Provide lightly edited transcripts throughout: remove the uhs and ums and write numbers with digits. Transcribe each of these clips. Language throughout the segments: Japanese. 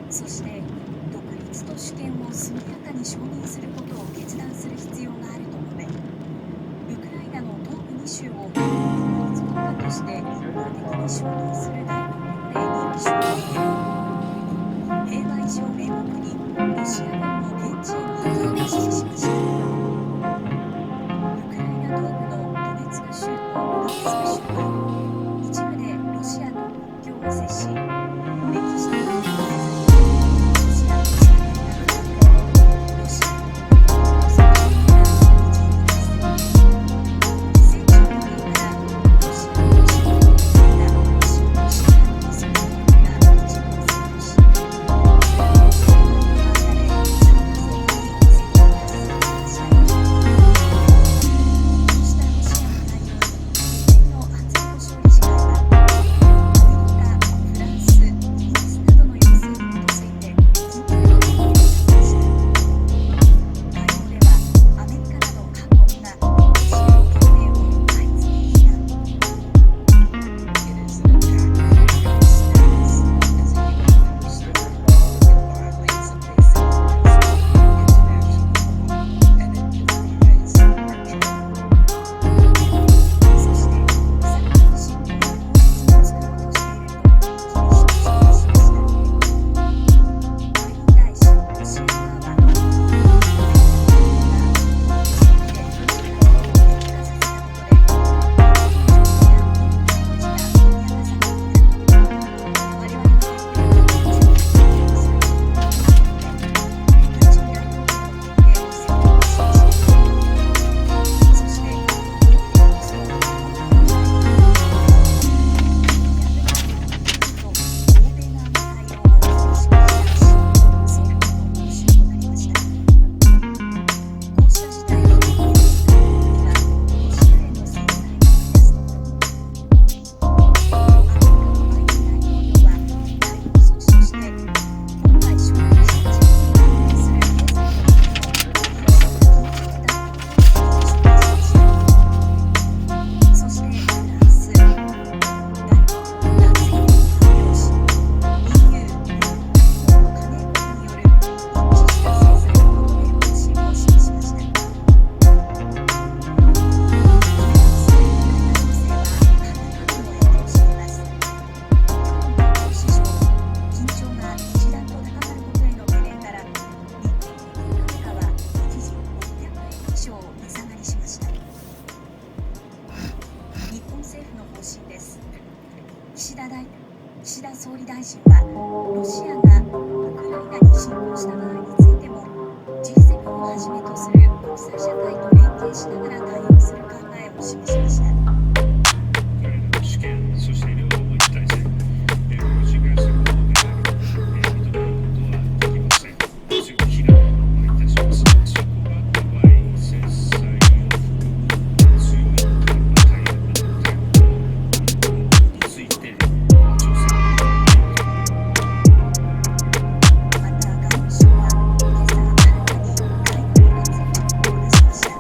そして独立と主権を速やかに承認することを決断する必要があると述べ、ウクライナの東部2州を独立国家として法的に承認する大統領令に署名。平和維持を名目にロシア軍の現地への派遣を指示しました。ウクライナ東部のドネツク州とルハンスク州は一部でロシアと国境を接し、歴史的に支持や岸田総理大臣は、ロシアがウクライナに侵攻した場合についても G7 をはじめとする国際社会と連携しながら対応する考えを示しました。主権、そして領土の一体性、侵害することで認めることはできません。強く非難をいたします。そこが加え制裁を強い対応について調整をまた外務省は今朝新たに海外安全情報を出しました。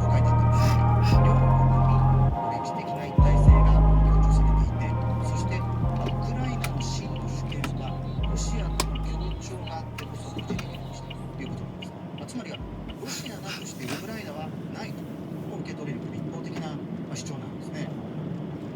滞在する日本人に直ちに安全な方法で退避するよう呼びかけています。つまりはロシアなくしてウクライナはないと受け取れる一方的な主張なんですね。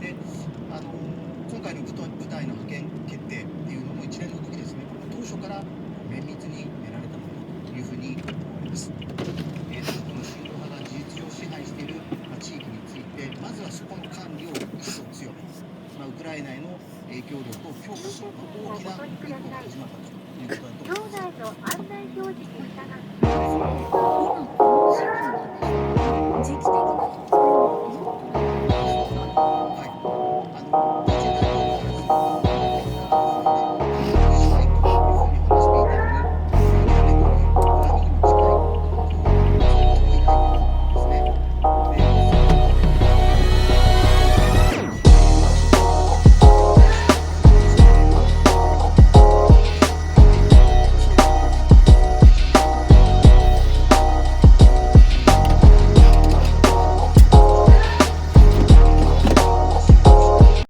で、今回の部隊の派遣決定っていうのも一連の動きですね、当初から綿密に練られたものというふうに思います。南部の親ロ派が事実上支配している地域について、まずはそこの管理を一層強め、ウクライナへの影響力を強化する大きな一歩が始まったということだと思います。場内の案内表示に従って今